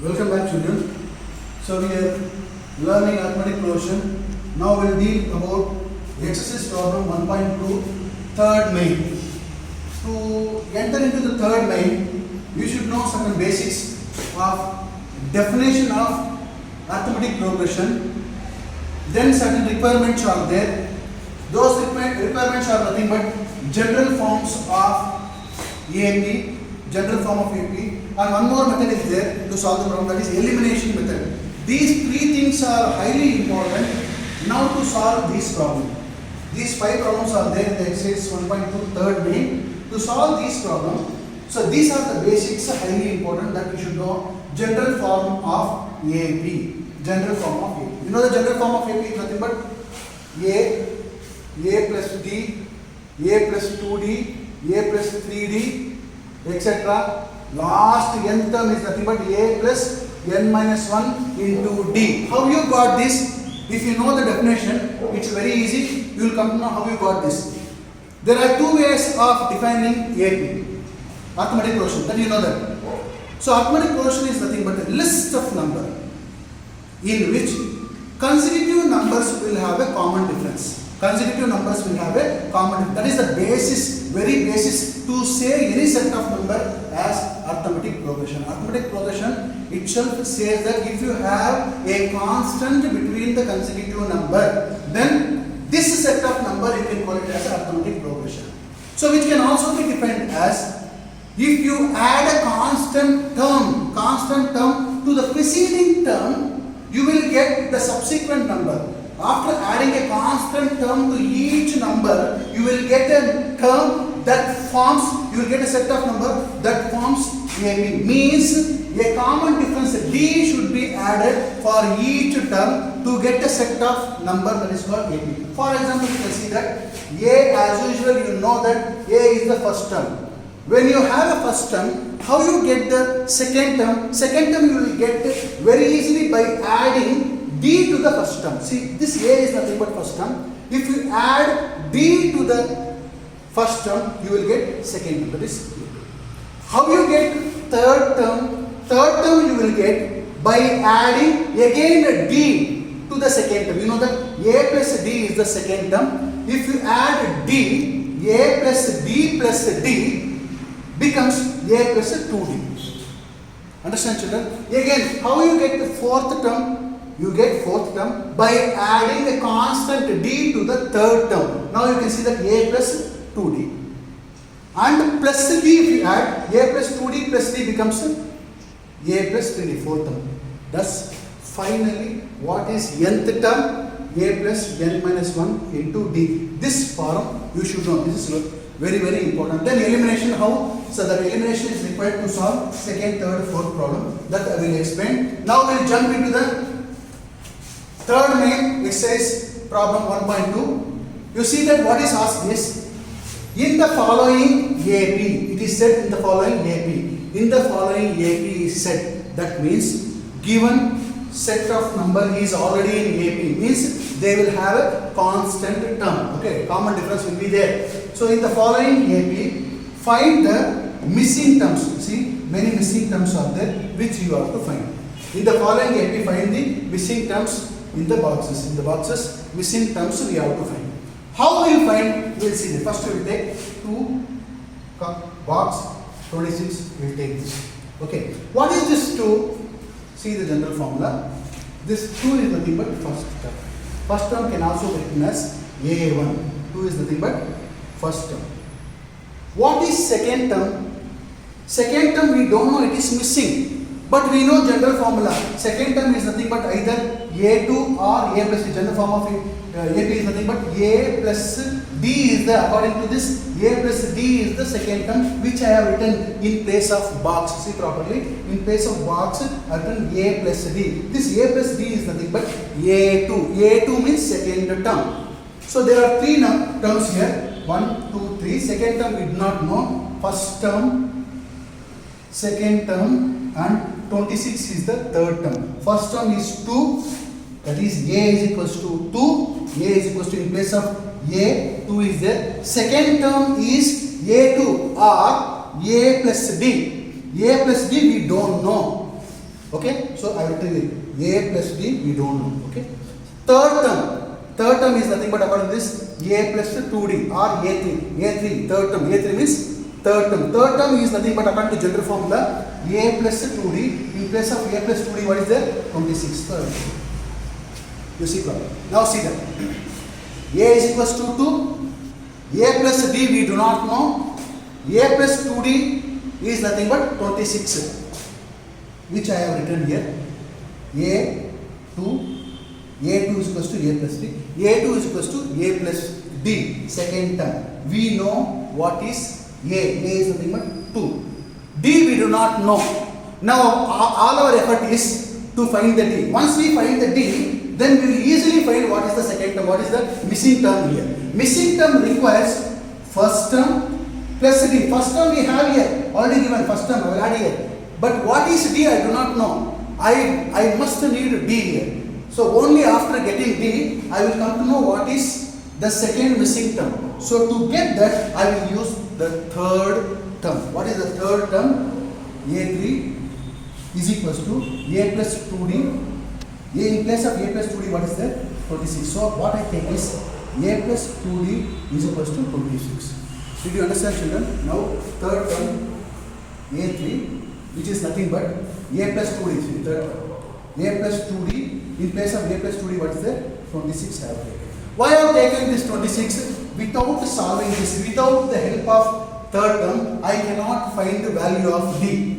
Welcome back, children. So we are learning arithmetic progression. Now we'll deal about exercise problem 1.2 third main. To enter into the third main, you should know certain basics of definition of arithmetic progression. Then certain requirements are there. Those requirements are nothing but general forms of AP, general form of AP, and one more method is there to solve the problem, that is elimination method. These three things are highly important now to solve this problem. These five problems are there in the exercise 1.2 third main. To solve these problems, so these are the basics highly important that we should know. General form of AP, general form of AP. You know the general form of AP is nothing but A plus D, A plus 2D, A plus 3D, etc. Last n term is nothing but A plus n minus 1 into D. How you got this? If you know the definition, it's very easy. You will come to know how you got this. There are two ways of defining AP, arithmetic progression. That you know that. So arithmetic progression is nothing but a list of numbers in which consecutive numbers will have a common difference. Consecutive numbers will have a common difference. That is the basis, very basis to say any set of number as arithmetic progression. Arithmetic progression itself says that if you have a constant between the consecutive number, then this set of number you can call it as arithmetic progression. So which can also be defined as if you add a constant term to the preceding term, you will get the subsequent number. After adding a constant term to each number, you will get a term that forms, you will get a set of number that forms AP. Means a common difference D should be added for each term to get a set of number that is called AP. For example, you can see that A, as usual, you know that A is the first term. When you have a first term, how you get the second term? Second term you will get very easily by adding D to the first term. See, this A is nothing but first term. If you add D to the first term, you will get second term. That is A. How you get third term? Third term you will get by adding again a D to the second term. You know that A plus D is the second term. If you add D, A plus D plus D becomes A plus 2D. Understand, children? Again, how you get the fourth term? You get fourth term by adding a constant D to the third term. Now you can see that A plus 2D. And plus D, if you add, A plus 2D plus D becomes A plus 3D, fourth term. Thus, finally, what is nth term? A plus n minus 1 into D. This form you should know. This is very, very important. Then elimination, how? So the elimination is required to solve second, third, fourth problem. That I will explain. Now we will jump into the third main exercise problem 1.2. You see that what is asked is, in the following AP, it is said in the following AP. In the following AP is said. That means given set of number is already in AP. Means they will have a constant term. Okay, common difference will be there. So in the following AP, find the missing terms. See, many missing terms are there which you have to find. In the following AP, find the missing terms in the boxes. In the boxes, missing terms we have to find. How we will find? We will see. The first we will take 2 box 26. We will take this. Okay. What is this 2? See the general formula. This 2 is nothing but first term. First term can also be written as AA1. 2 is nothing but first term. What is second term? Second term we don't know, it is missing. But we know general formula. Second term is nothing but either A2 or A plus D. General form of AP is nothing but A plus D is the, according to this, A plus D is the second term which I have written in place of box. See properly. In place of box, I have written A plus D. This A plus D is nothing but A2. A2 means second term. So there are three terms here. 1, 2, 3. Second term we do not know. First term, second term, and 26 is the third term. First term is 2, that is A is equals to 2, A is equals to, in place of A, 2 is there. Second term is A2 or A plus D. A plus D we don't know. Okay, so I will tell you a plus b we don't know. Okay, third term is nothing but according to this a plus 2d or a3 third term. A3 means third term is nothing but according to general formula a plus 2d. In place of a plus 2d, what is there? 26 third. You see problem. Now see that a is equals to 2, a plus d we do not know, a plus 2d is nothing but 26, which I have written here. A2 is equals to a plus d, a2 is equals to a plus d, second term. We know what is a is nothing but 2. D we do not know. Now all our effort is to find the d. Once we find the d, then we will easily find what is the second term, what is the missing term here. Missing term requires first term plus d. First term we have here, already given first term, I will add here. But what is d I do not know. I must need d here. So only after getting d, I will come to know what is the second missing term. So to get that, I will use the third term. What is the third term? a3 is equals to a plus 2d. In place of a plus 2d, what is that? 26. So what I take is a plus 2d is equals to 26. Did you understand, children? Now third term a3, which is nothing but a plus 2d. Third term a plus 2d. In place of a plus 2d, what is that? 26 I have taken. Why I have taken this 26? Without solving this, without the help of third term, I cannot find the value of d.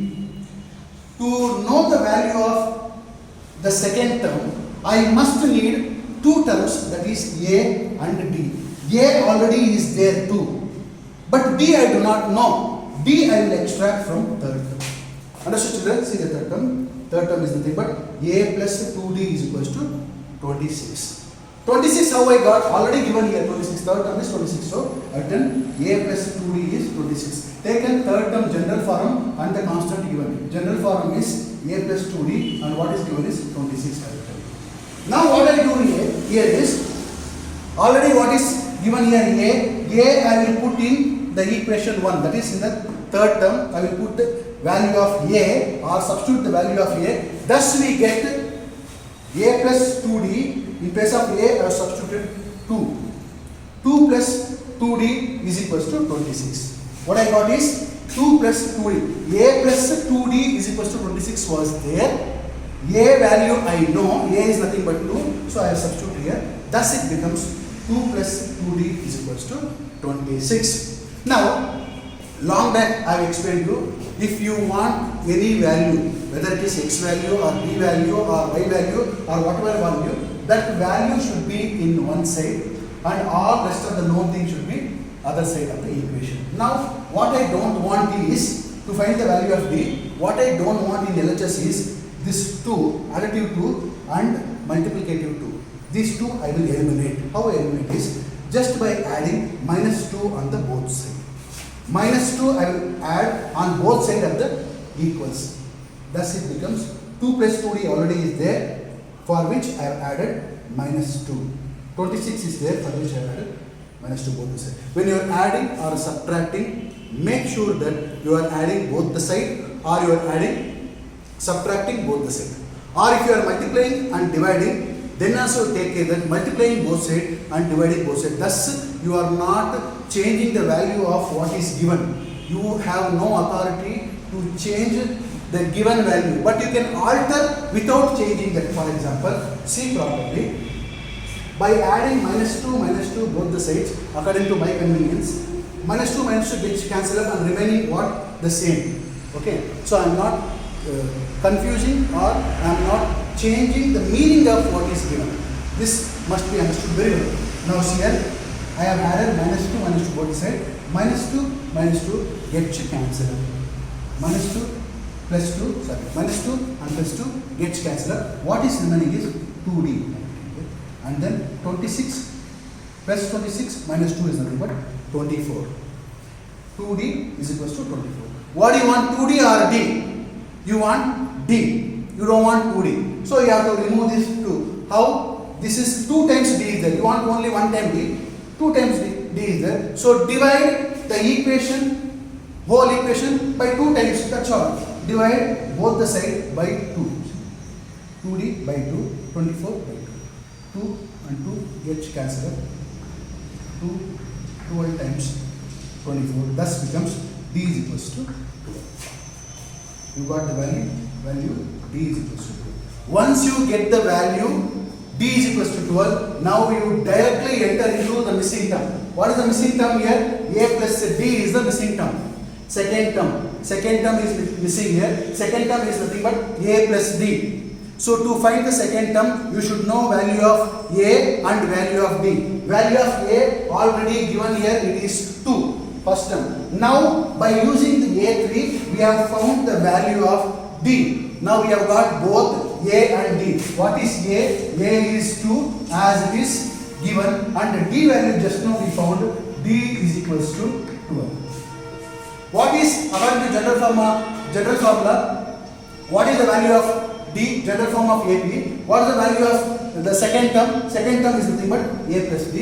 To know the value of the second term, I must need two terms, that is a and d. A already is there too, but d I do not know. D I will extract from third term. Understood, children? See the third term. Third term is nothing but a plus 2d is equals to 26. 26 how I got? Already given here 26. Third term is 26. So I have done a plus 2d is 26. Taken third term general form and the constant given. General form is a plus 2d and what is given is 26. Now what I do here is, already what is given here a I will put in the equation 1, that is in the third term I will put the value of a or substitute the value of a. Thus we get a plus 2d. In place of a I have substituted 2. 2 plus 2d is equals to 26. What I got is 2 plus 2d. A plus 2d is equals to 26 was there. A value I know, a is nothing but 2, so I have substituted here. Thus it becomes 2 plus 2d is equals to 26. Now, long back I have explained you, if you want any value, whether it is x value or b value or y value or whatever value, that value should be in one side and all rest of the known thing should be other side of the equation. Now, what I don't want is to find the value of d. What I don't want in LHS is this 2, additive 2 and multiplicative 2. These two I will eliminate. How I eliminate is just by adding minus 2 on the both sides. Minus 2 I will add on both sides of the equals. Thus it becomes 2 plus 2d already is there, for which I have added minus 2. 26 is there, for which I have added minus 2 both the side. When you are adding or subtracting, make sure that you are adding both the side or you are adding subtracting both the side. Or if you are multiplying and dividing, then also take care that multiplying both sides and dividing both sides. Thus you are not changing the value of what is given. You have no authority to change the given value, but you can alter without changing that. For example, see properly. By adding minus 2 both the sides according to my convenience, minus 2 gets cancelled up and remaining what? The same. Okay. So I am not confusing or I am not changing the meaning of what is given. This must be understood very well. Now see here, I have added minus 2 both the sides. Minus 2 gets cancelled. Minus 2 plus 2, sorry, minus 2 and plus 2 gets cancelled. What is remaining is 2d. And then 26 plus 26 minus 2 is nothing but 24. 2d is equals to 24. What do you want, 2d or d? You want d. You don't want 2d. So you have to remove this 2. How? This is 2 times d is there. You want only 1 time d. 2 times d is there. So divide the equation, whole equation by 2 times. That's all. divide both the side by 2. 2d by 2, 24 by 2. 2 and 2 gets cancelled. 2, 12 times 24. Thus becomes d is equals to 12. You got the value d is equals to 12. Once you get the value d is equals to 12, now you directly enter into the missing term. What is the missing term here? A plus d is the missing term. Second term is missing here. Second term is nothing but a plus d. So to find the second term, you should know value of a and value of d. Value of a already given here, it is 2, first term. Now by using the a3, we have found the value of d. Now we have got both a and d. What is a? A is 2 as it is given, and the d value just now we found d is equals to 12. What is, according to general formula, what is the value of d, general form of AP? What is the value of the second term? Second term is nothing but a plus b.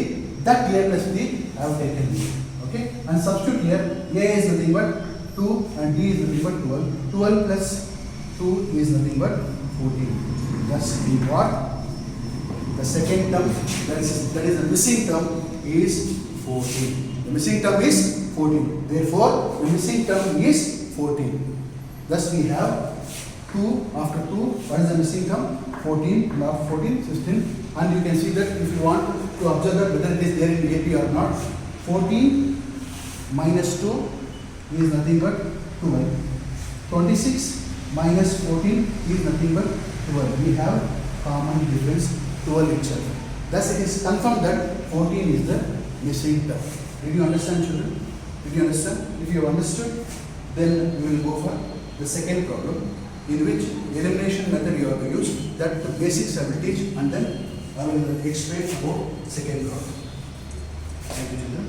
That a plus b I have taken here. Okay, and substitute here. A is nothing but 2 and d is nothing but 12. 12 plus 2 is nothing but 14. Thus we got the second term, that is the missing term, is 14. The missing term is 14. Therefore, the missing term is 14. Thus we have 2 after 2. What is the missing term? 14. And after 14, 16. And you can see that if you want to observe that whether it is there in AP or not. 14 minus 2 is nothing but 12. 26 minus 14 is nothing but 12. We have common difference 12 itself. Thus it is confirmed that 14 is the missing term. Did you understand, children? Did you understand? If you have understood, then we will go for the second problem, in which elimination method you have to use. That the basics I will teach, and then I will explain about second problem. Thank you, children.